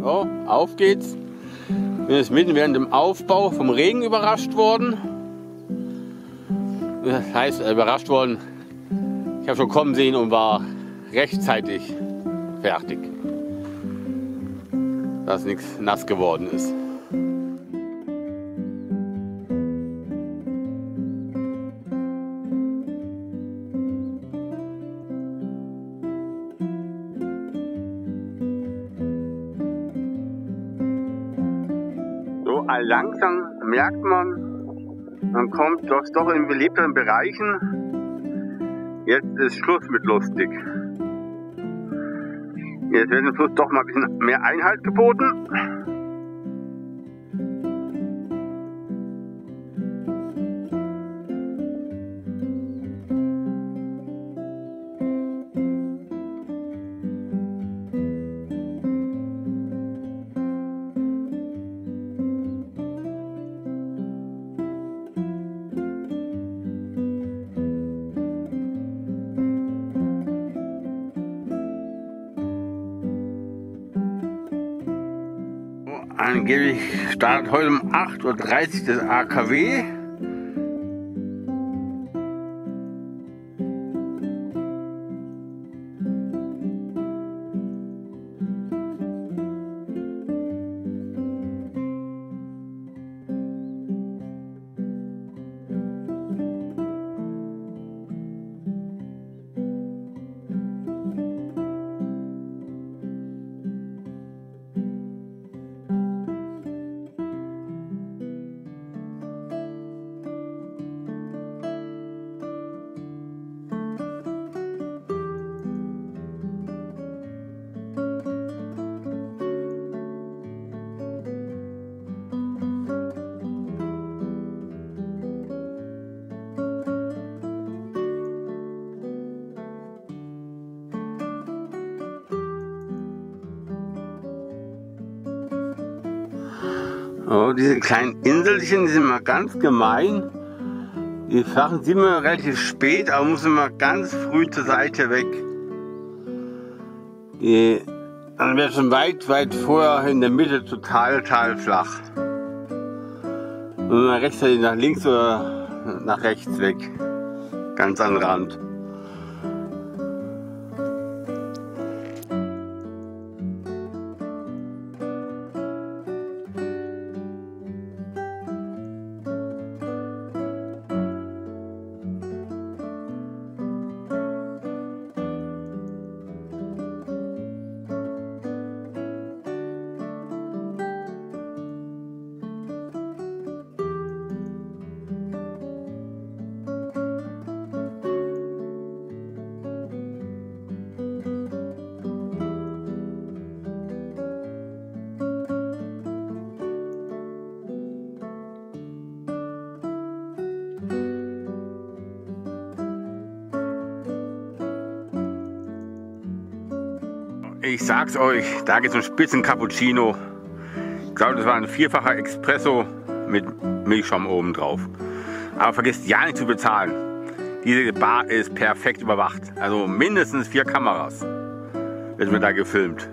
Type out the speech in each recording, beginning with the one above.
So, auf geht's. Bin jetzt mitten während dem Aufbau vom Regen überrascht worden. Das heißt, überrascht worden, ich habe schon kommen sehen und war rechtzeitig fertig, dass nichts nass geworden ist. So langsam merkt man kommt doch in belebteren Bereichen. Jetzt ist Schluss mit lustig. Jetzt wird im Fluss doch mal ein bisschen mehr Einhalt geboten. Angeblich startet heute um 8:30 Uhr das AKW. Oh, diese kleinen Inselchen, die sind mal ganz gemein. Die Sachen sieht man relativ spät, aber muss immer ganz früh zur Seite weg. Dann wäre schon weit vorher in der Mitte total flach. Und dann rechtzeitig nach links oder nach rechts weg. Ganz am Rand. Ich sag's euch, da geht's um Spitzen Cappuccino. Ich glaube, das war ein 4-facher Espresso mit Milchschaum oben drauf. Aber vergesst ja nicht zu bezahlen. Diese Bar ist perfekt überwacht. Also mindestens 4 Kameras wird mir da gefilmt.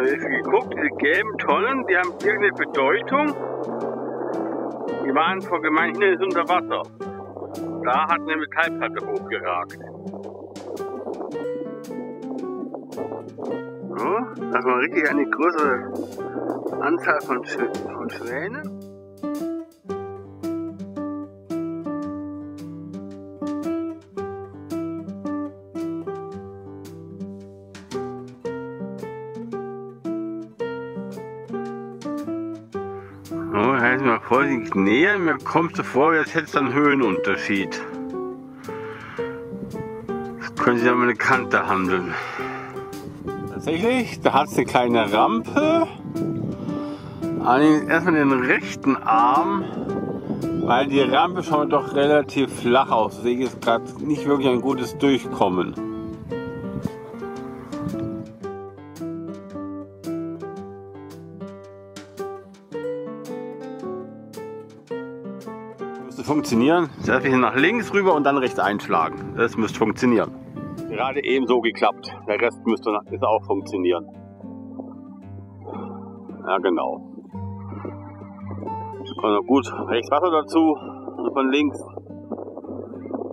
habe jetzt geguckt, diese gelben Tonnen, die haben irgendeine Bedeutung. Die waren vor Gemeinhin unter Wasser. Da hat eine Metallplatte hochgeragt. So, das war richtig eine größere Anzahl von Schwänen. heißt mal vorsichtig näher, mir kommt so vor, als hätte es einen Höhenunterschied. Das können Sie ja mal eine Kante handeln. Tatsächlich, da hat es eine kleine Rampe. Allerdings erstmal den rechten Arm, weil die Rampe schaut doch relativ flach aus. Deswegen ist gerade nicht wirklich ein gutes Durchkommen. Müsste funktionieren. Zuerst hier nach links rüber und dann rechts einschlagen. Das müsste funktionieren. Gerade eben so geklappt. Der Rest müsste auch funktionieren. Ja, genau. Und noch gut rechts Wasser dazu und von links.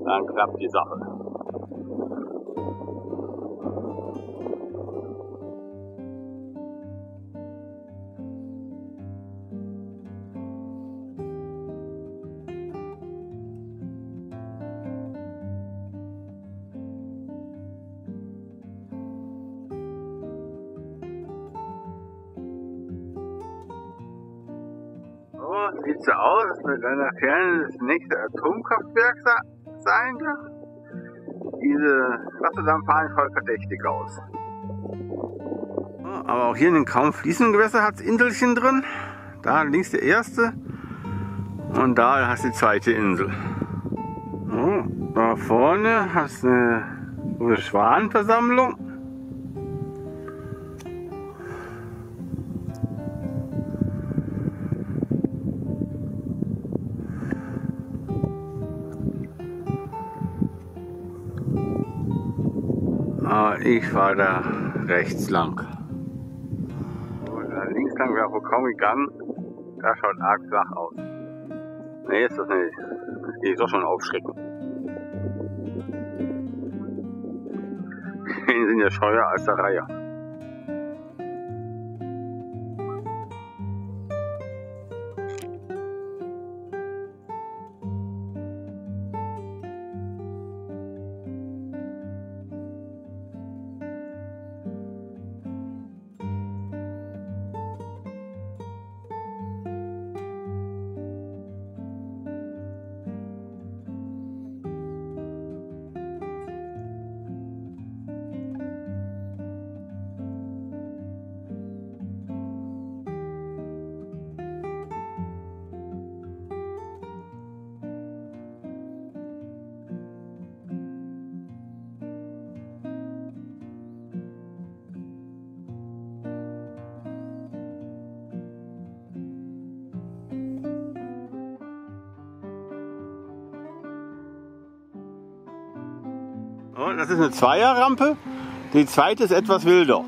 Dann klappt die Sache. Sieht so aus, als mit einer Ferne das nächste Atomkraftwerk sein wird. Diese Wasserdampfbahn schaut verdächtig aus. Aber auch hier in den kaum fließenden Gewässern hat es Inselchen drin. Da links der erste und da hast du die zweite Insel. Da vorne hast du eine Schwanenversammlung. Ich fahre da rechts lang. Und da links lang wäre wohl kaum gegangen. Da schaut arg flach aus. Nee, ist das nicht. Das geht doch schon aufschrecken. Die sind ja scheuer als der Reihe. Und das ist eine Zweierrampe. Die zweite ist etwas wilder.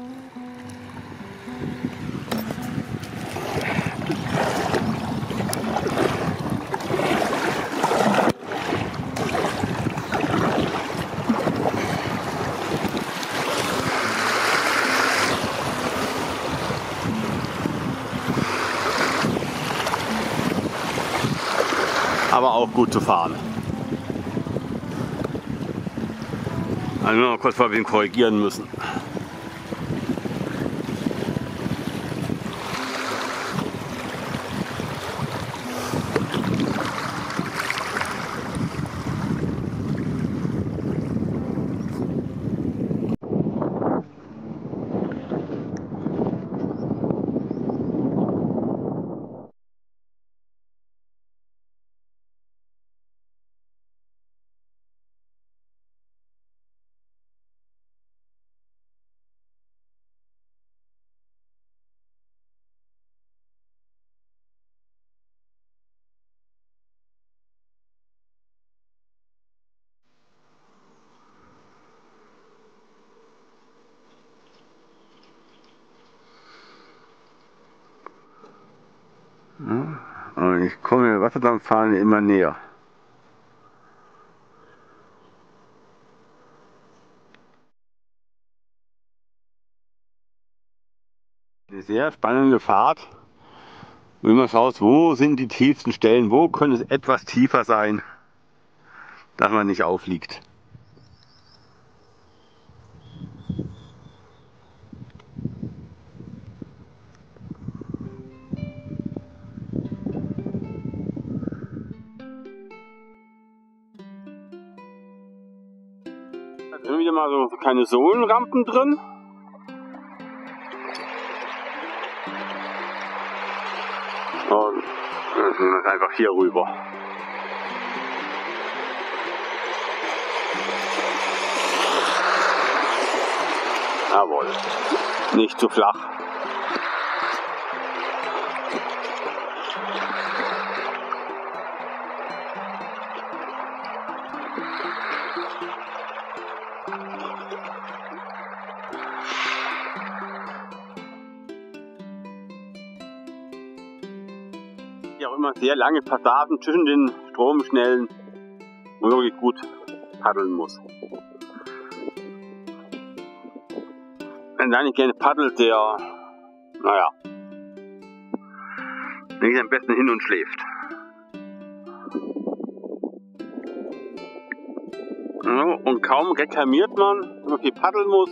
Aber auch gut zu fahren. Also nur noch kurz mal ein bisschen korrigieren müssen. Und ich komme mit Wasserdampffahren immer näher. Eine sehr spannende Fahrt, wenn man schaut, wo sind die tiefsten Stellen, wo könnte es etwas tiefer sein, dass man nicht aufliegt. hier mal so keine Sohlenrampen drin. Und einfach hier rüber. Jawohl, nicht zu flach. Hier auch immer sehr lange Passagen zwischen den Stromschnellen, wo man wirklich gut paddeln muss. Wenn da nicht gerne paddelt, der, naja, der geht am besten hin und schläft. Ja, und kaum reklamiert man, wenn man viel paddeln muss,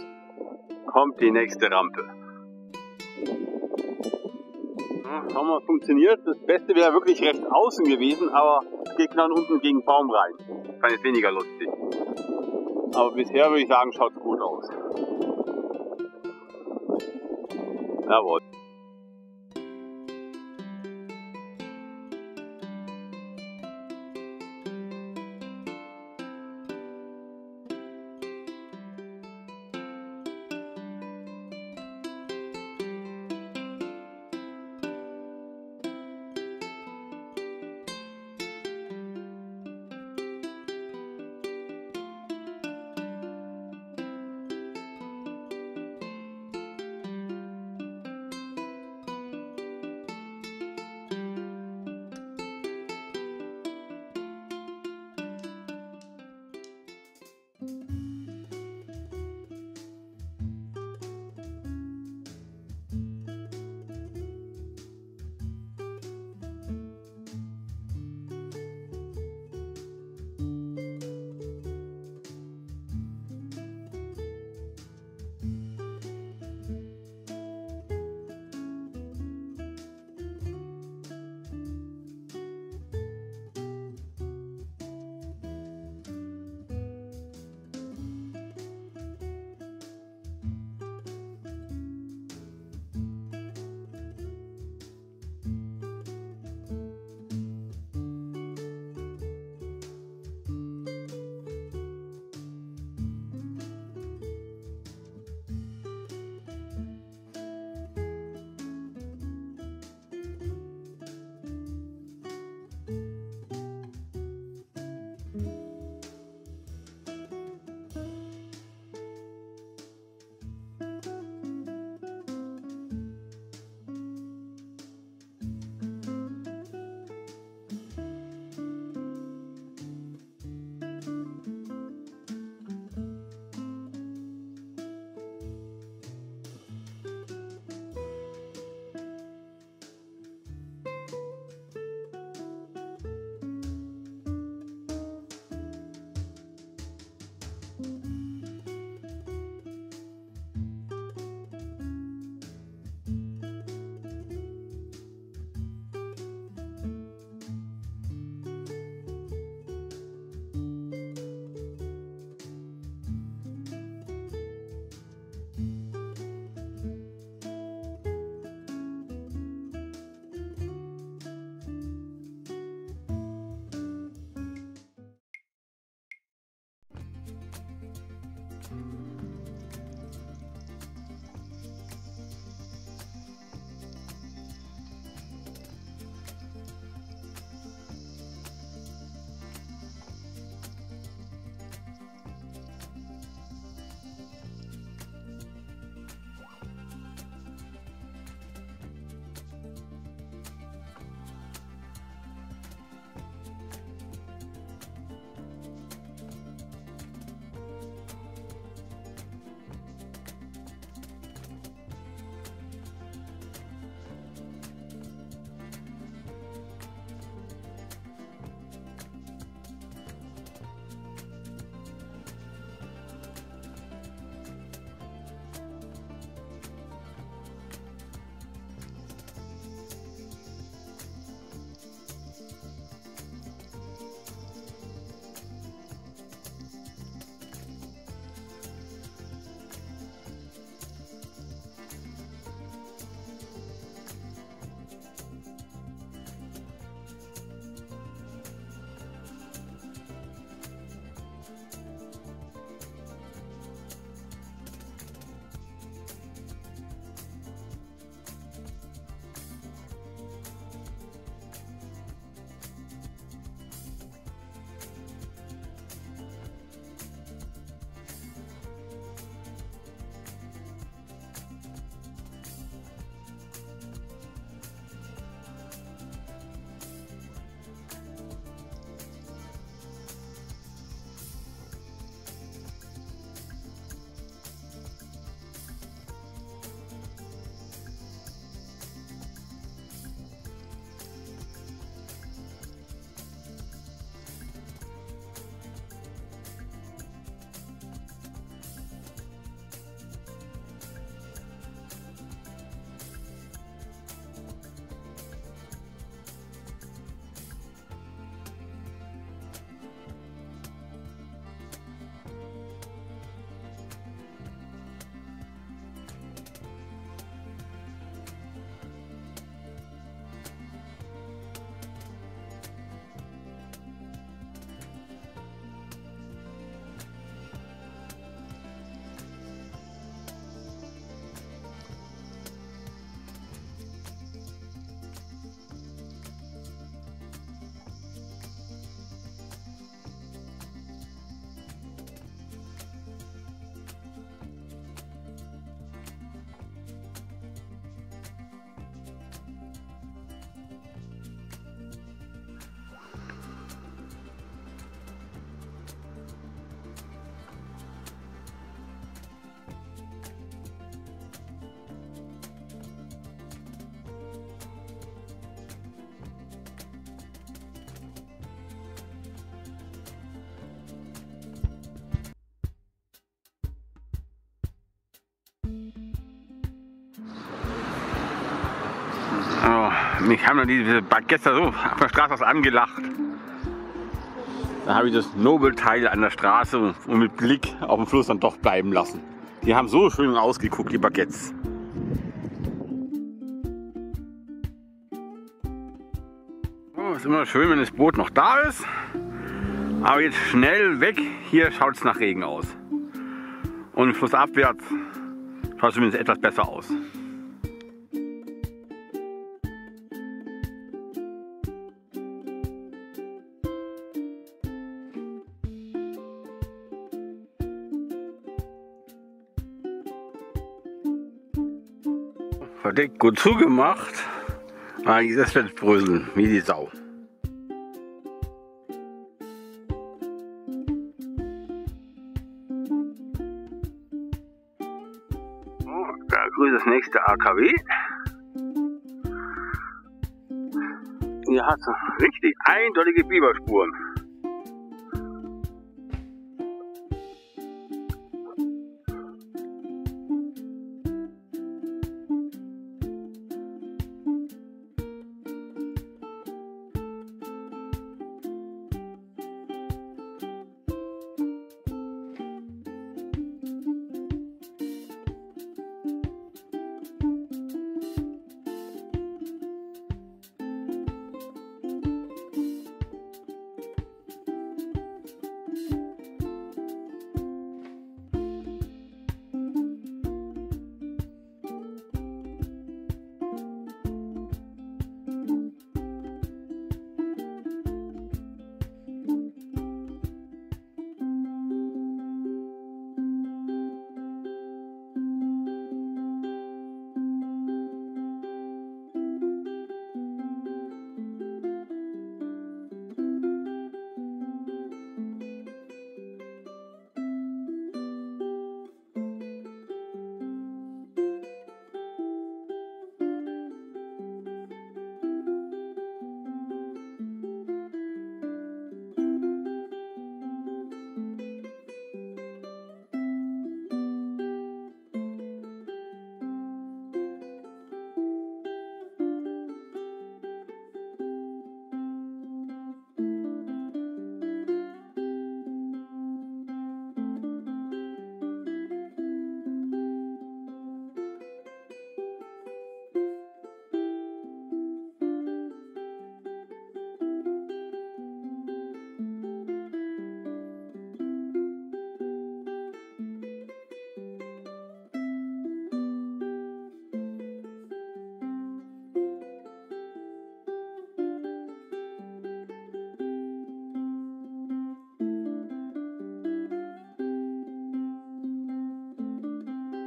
kommt die nächste Rampe. Ja, haben wir funktioniert. Das Beste wäre wirklich rechts außen gewesen, aber es geht genau unten gegen den Baum rein. Fand ich weniger lustig. Aber bisher würde ich sagen, schaut es gut aus. Jawohl. Mich haben diese Baguettes so auf der Straße aus angelacht. Da habe ich das Nobelteil an der Straße und mit Blick auf den Fluss dann doch bleiben lassen. Die haben so schön ausgeguckt, die Baguettes. Oh, ist immer schön, wenn das Boot noch da ist. Aber jetzt schnell weg. Hier schaut es nach Regen aus. Und flussabwärts schaut es zumindest etwas besser aus. Verdeckt, gut zugemacht. Aber das wird bröseln, wie die Sau. Oh, da grüßt das nächste AKW. Hier hat es richtig eindeutige Biberspuren.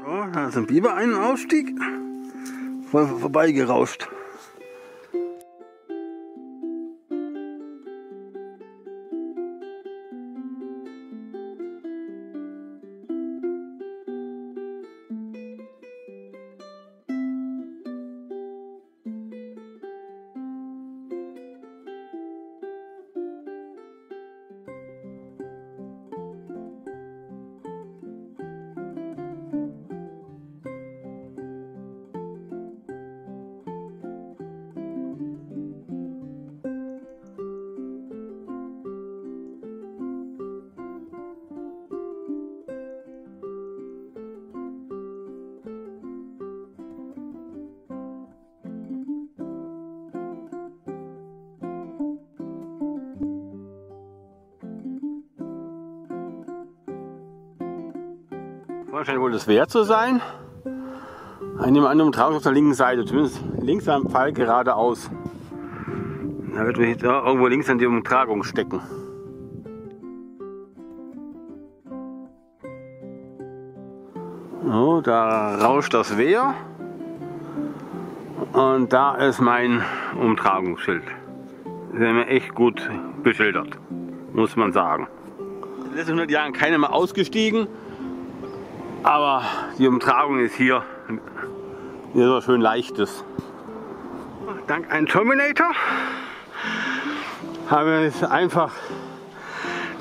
So, da ist ein Biber einen Ausstieg, vorbeigerauscht. Scheint wohl das Wehr zu sein. Eine andere Umtragung auf der linken Seite, zumindest links am Pfeil geradeaus. Da wird mich da irgendwo links an die Umtragung stecken. So, da rauscht das Wehr. Und da ist mein Umtragungsschild. Das ist mir echt gut beschildert, muss man sagen. In den letzten 100 Jahren keiner mehr ausgestiegen. Aber die Umtragung ist hier so schön leichtes. Dank einem Terminator haben wir jetzt einfach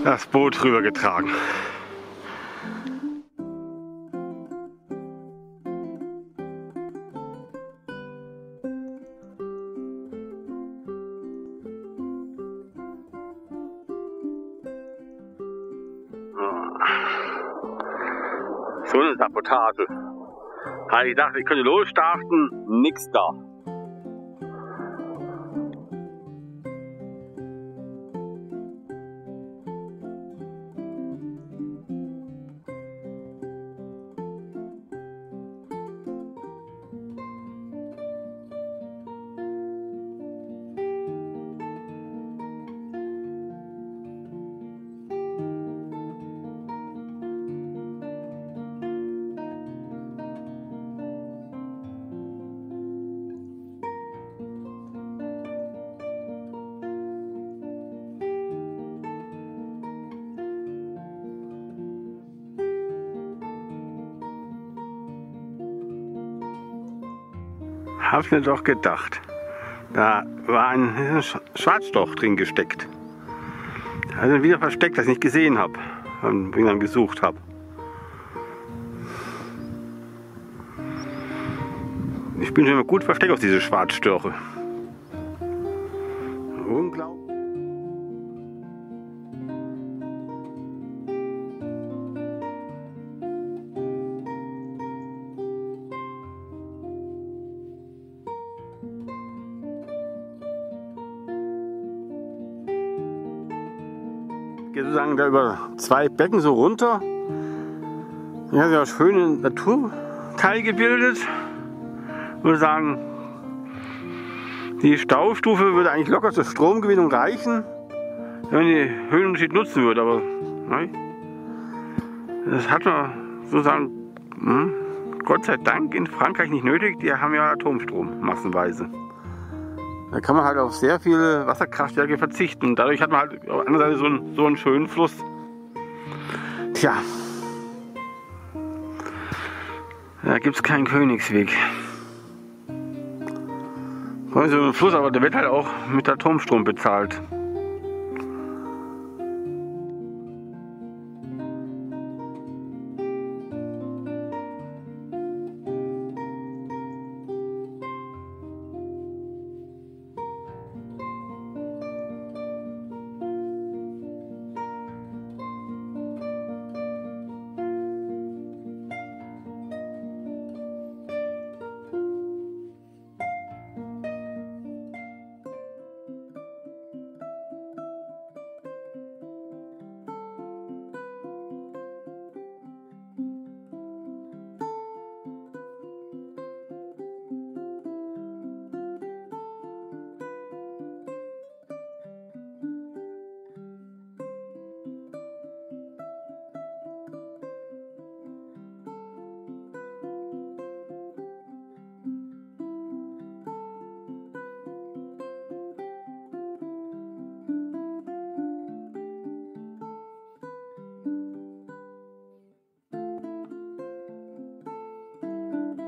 das Boot rübergetragen. So eine Sabotage. Ich dachte, ich könnte losstarten, nix da. Hab's mir doch gedacht. Da war ein Schwarzstoch drin gesteckt. Also wieder versteckt, das ich nicht gesehen habe, und ihn dann gesucht habe. Ich bin schon immer gut versteckt auf diese Schwarzstörche. Unglaublich. Geht sozusagen da über 2 Becken so runter. Hier hat sich auch schöne Naturteil gebildet. Ich würde sagen, die Staustufe würde eigentlich locker zur Stromgewinnung reichen, wenn man den Höhenunterschied nutzen würde. Aber nein, das hat man sozusagen Gott sei Dank in Frankreich nicht nötig. Die haben ja Atomstrom massenweise. Da kann man halt auf sehr viele Wasserkraftwerke verzichten. Dadurch hat man halt auf der anderen Seite so einen schönen Fluss. Tja, da gibt es keinen Königsweg. So ein Fluss, aber der wird halt auch mit Atomstrom bezahlt.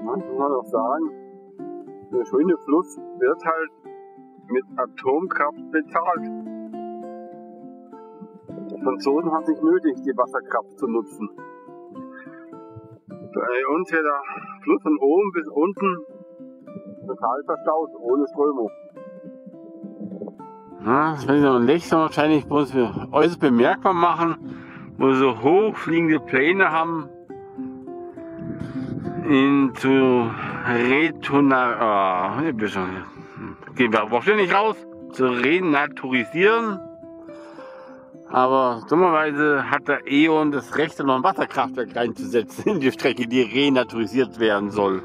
Man kann auch sagen, der schöne Fluss wird halt mit Atomkraft bezahlt. Die Franzosen haben nicht nötig, die Wasserkraft zu nutzen. Bei uns hier der Fluss von oben bis unten total verstaut, ohne Strömung. Ja, das werden wir nächstes Mal wahrscheinlich äußerst bemerkbar machen, wo wir so hochfliegende Pläne haben, zu gehen wir wahrscheinlich nicht raus, zu renaturisieren. Aber dummerweise hat der E.ON das Recht, noch ein Wasserkraftwerk reinzusetzen in die Strecke, die renaturisiert werden soll.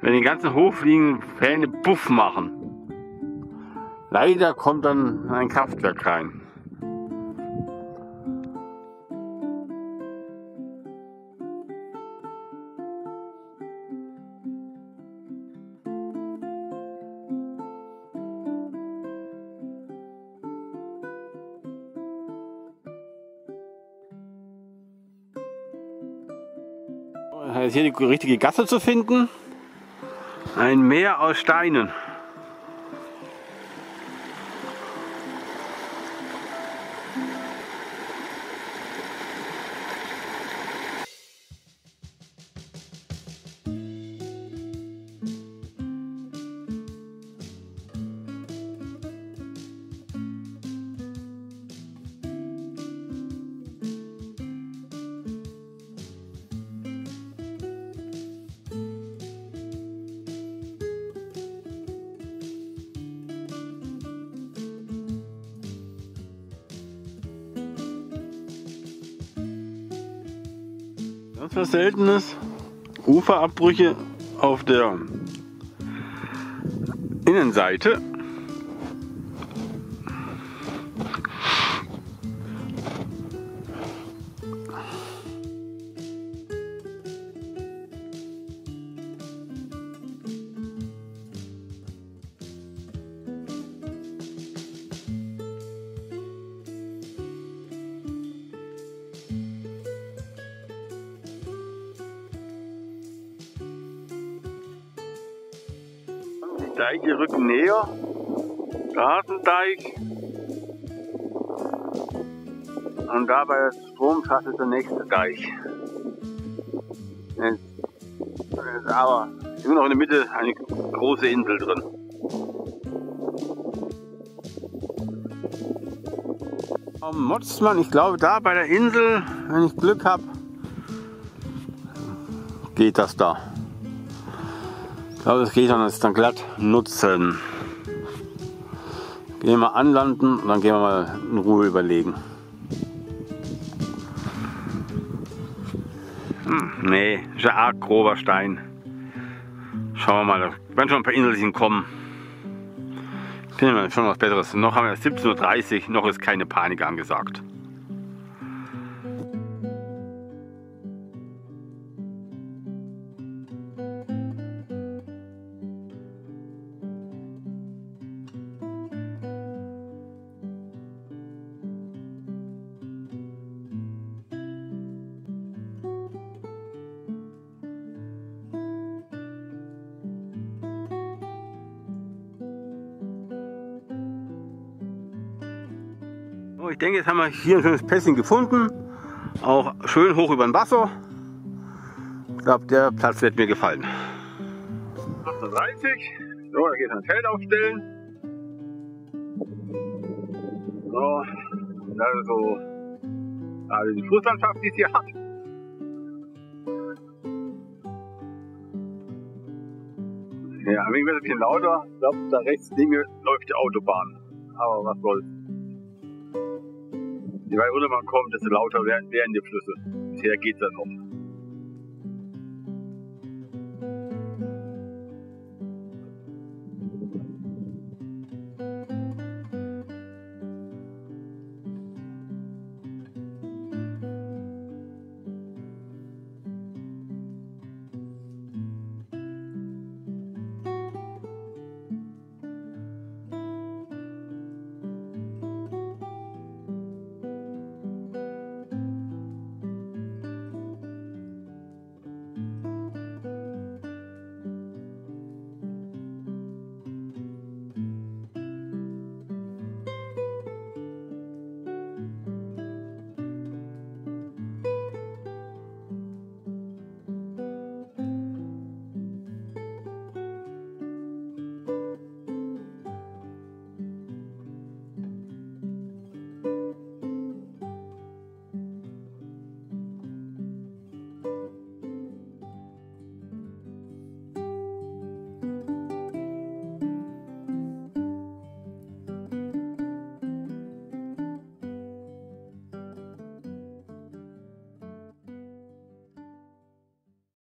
Wenn die ganzen hochfliegenden Pläne Puff machen. Leider kommt dann ein Kraftwerk rein. Hier die richtige Gasse zu finden. Ein Meer aus Steinen. Das was Seltenes, Uferabbrüche auf der Innenseite. Die Deiche rücken näher. Da ist ein Deich. Und da bei der Stromtrasse ist der nächste Deich. Jetzt ist aber immer noch in der Mitte eine große Insel drin. Motzt man, ich glaube da bei der Insel, wenn ich Glück habe, geht das da. Ich glaube, das geht dann, das ist dann glatt nutzen. Gehen wir anlanden und dann gehen wir mal in Ruhe überlegen. Nee, ist ja arg grober Stein. Schauen wir mal, da werden schon ein paar Inselchen kommen. Finden wir schon was Besseres. Noch haben wir 17:30 Uhr, noch ist keine Panik angesagt. Ich denke, jetzt haben wir hier ein schönes Pässchen gefunden, auch schön hoch über dem Wasser. Ich glaube, der Platz wird mir gefallen. 38, so, da geht ein Feld aufstellen. So, das ist so also die Flusslandschaft, die es hier hat. Ja, ein wenig wird es ein bisschen lauter. Ich glaube, da rechts neben mir läuft die Autobahn. Aber was soll's. Je weiter runter man kommt, desto lauter werden die Flüsse. Bisher geht es ja noch.